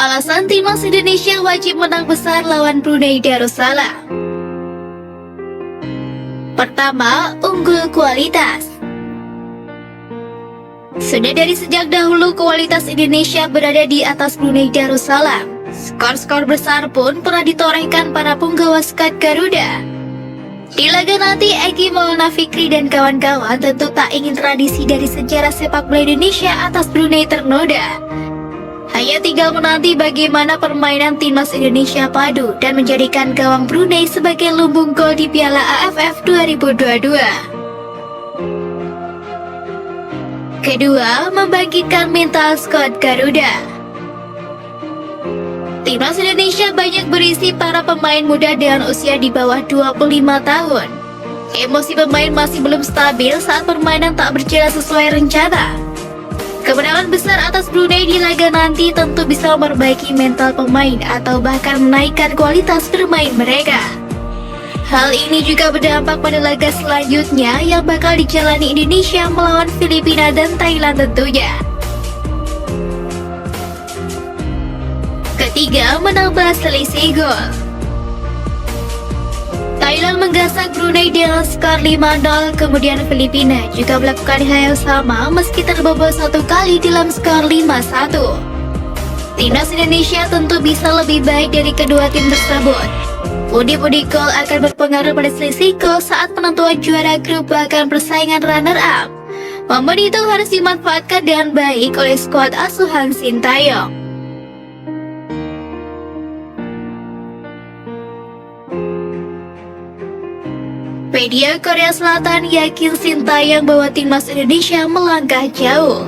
Alasan timnas Indonesia wajib menang besar lawan Brunei Darussalam. Pertama, unggul kualitas. Sudah dari sejak dahulu kualitas Indonesia berada di atas Brunei Darussalam. Skor-skor besar pun pernah ditorehkan para punggawa skuad Garuda. Di laga nanti, Egy Maulana Fikri dan kawan-kawan tentu tak ingin tradisi dari sejarah sepak bola Indonesia atas Brunei ternoda. Hanya tinggal menanti bagaimana permainan timnas Indonesia padu dan menjadikan gawang Brunei sebagai lumbung gol di Piala AFF 2022. Kedua, membangkitkan mental skuad Garuda. Timnas Indonesia banyak berisi para pemain muda dengan usia di bawah 25 tahun. Emosi pemain masih belum stabil saat permainan tak berjalan sesuai rencana. Kemenangan besar atas Brunei di laga nanti tentu bisa memperbaiki mental pemain atau bahkan menaikkan kualitas bermain mereka. Hal ini juga berdampak pada laga selanjutnya yang bakal dijalani Indonesia melawan Filipina dan Thailand tentunya. Ketiga, menambah selisih gol. Thailand menggasak Brunei dengan skor 5-0, kemudian Filipina juga melakukan hal yang sama meski terbobol satu kali dalam skor 5-1. Timnas Indonesia tentu bisa lebih baik dari kedua tim tersebut. Pundi-pundi gol akan berpengaruh pada selisih gol saat penentuan juara grup bahkan persaingan runner-up. Momen itu harus dimanfaatkan dengan baik oleh skuad asuhan Sintayong. Media Korea Selatan yakin Sintayong bahwa timnas Indonesia melangkah jauh.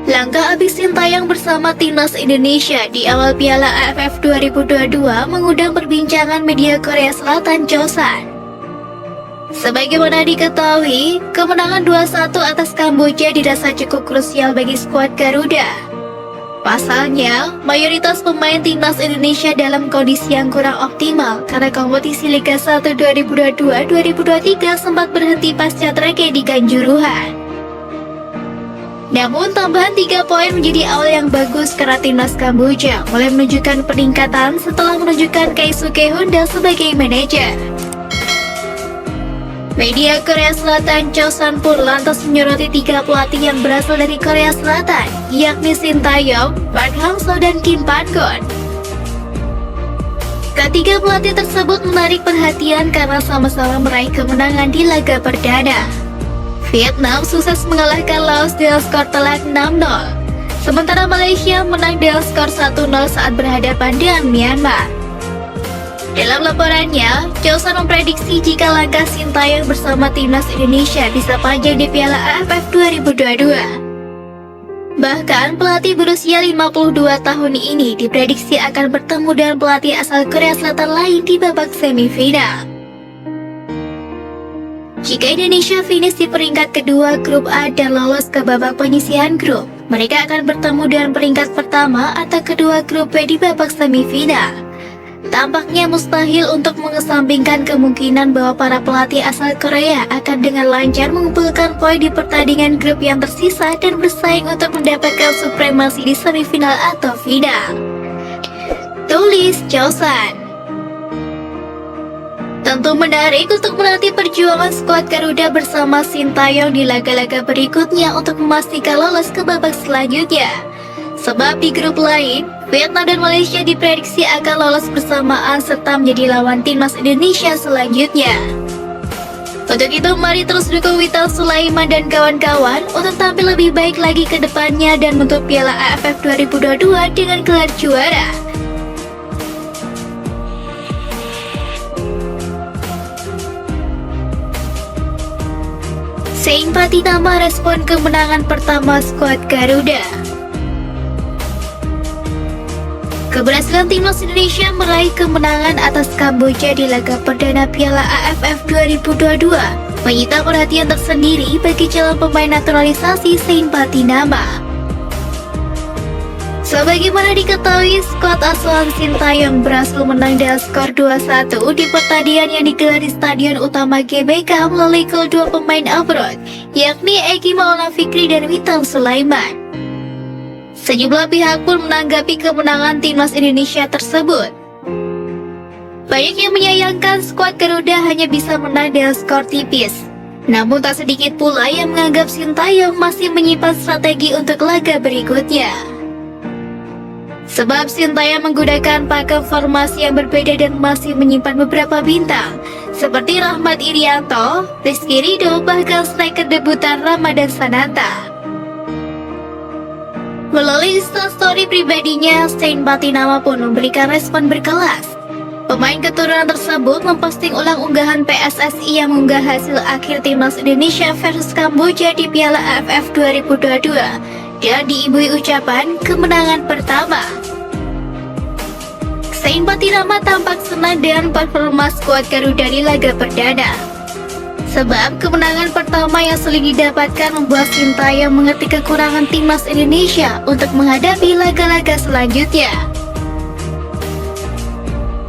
Langkah abis Sintayong bersama timnas Indonesia di awal Piala AFF 2022 mengundang perbincangan media Korea Selatan Chosan. Sebagaimana diketahui, kemenangan 2-1 atas Kamboja dirasa cukup krusial bagi skuad Garuda. Pasalnya, mayoritas pemain timnas Indonesia dalam kondisi yang kurang optimal karena kompetisi Liga 1 2022-2023 sempat berhenti pasca tragedi Kanjuruhan. Namun tambahan 3 poin menjadi awal yang bagus karena timnas Kamboja mulai menunjukkan peningkatan setelah menunjukkan Keisuke Honda sebagai manajer. Media Korea Selatan Chosan pun lantas menyoroti 3 pelatih yang berasal dari Korea Selatan, yakni Sintayong, Park Hang-seo, dan Kim Pan-gon. Ketiga pelatih tersebut menarik perhatian karena sama-sama meraih kemenangan di laga perdana. Vietnam sukses mengalahkan Laos dengan skor telak 6-0, sementara Malaysia menang dengan skor 1-0 saat berhadapan dengan Myanmar. Dalam laporannya, Chosan memprediksi jika langkah Sintayong bersama timnas Indonesia bisa panjang di Piala AFF 2022. Bahkan, pelatih berusia 52 tahun ini diprediksi akan bertemu dengan pelatih asal Korea Selatan lain di babak semifinal. Jika Indonesia finish di peringkat kedua grup A dan lolos ke babak penyisihan grup, mereka akan bertemu dengan peringkat pertama atau kedua grup B di babak semifinal. Tampaknya mustahil untuk mengesampingkan kemungkinan bahwa para pelatih asal Korea akan dengan lancar mengumpulkan poin di pertandingan grup yang tersisa dan bersaing untuk mendapatkan supremasi di semifinal atau final. Tulis Chosan. Tentu menarik untuk menanti perjuangan skuad Garuda bersama Sintayong di laga-laga berikutnya untuk memastikan lolos ke babak selanjutnya. Sebab di grup lain, Vietnam dan Malaysia diprediksi akan lolos bersamaan serta menjadi lawan timnas Indonesia selanjutnya. Untuk itu, mari terus dukung Witan Sulaiman dan kawan-kawan untuk tampil lebih baik lagi ke depannya dan untuk Piala AFF 2022 dengan gelar juara. Sein Patinama respon kemenangan pertama skuad Garuda. Keberhasilan timnas Indonesia meraih kemenangan atas Kamboja di laga perdana Piala AFF 2022 menyita perhatian tersendiri bagi calon pemain naturalisasi Sein Patinama. Sebagaimana diketahui, skuad asuhan Sintayong berhasil menang dengan skor 2-1 di pertandingan yang digelar di Stadion Utama GBK melalui kedua pemain abroad, yakni Egy Maulana Fikri dan Witan Sulaiman. Sejumlah pihak pun menanggapi kemenangan timnas Indonesia tersebut. Banyak yang menyayangkan skuad Garuda hanya bisa menang dengan skor tipis. Namun tak sedikit pula yang menganggap Sintayong masih menyimpan strategi untuk laga berikutnya. Sebab Sintayong menggunakan pakem formasi yang berbeda dan masih menyimpan beberapa bintang seperti Rahmat Irianto, Rizky Ridho, bahkan striker debutan Ramadan Sananta. Melalui instastory pribadinya, Stein Batinama pun memberikan respon berkelas. Pemain keturunan tersebut memposting ulang unggahan PSSI yang mengunggah hasil akhir timnas Indonesia versus Kamboja di Piala AFF 2022 dan diimbui ucapan kemenangan pertama. Stein Batinama tampak senang dengan performa skuad Garuda di laga perdana. Sebab kemenangan pertama yang sulit didapatkan membuat Sintayong mengerti kekurangan timnas Indonesia untuk menghadapi laga-laga selanjutnya.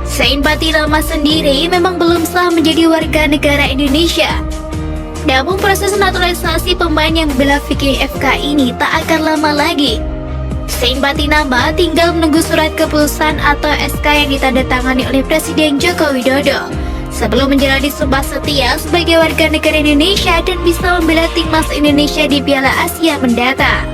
Stein Batinama sendiri memang belum sah menjadi warga negara Indonesia. Namun proses naturalisasi pemain yang membela Viking FK ini tak akan lama lagi. Stein Batinama tinggal menunggu surat keputusan atau SK yang ditandatangani oleh Presiden Joko Widodo sebelum menjalani sumpah setia sebagai warga negara Indonesia dan bisa membela timnas Indonesia di Piala Asia mendatang.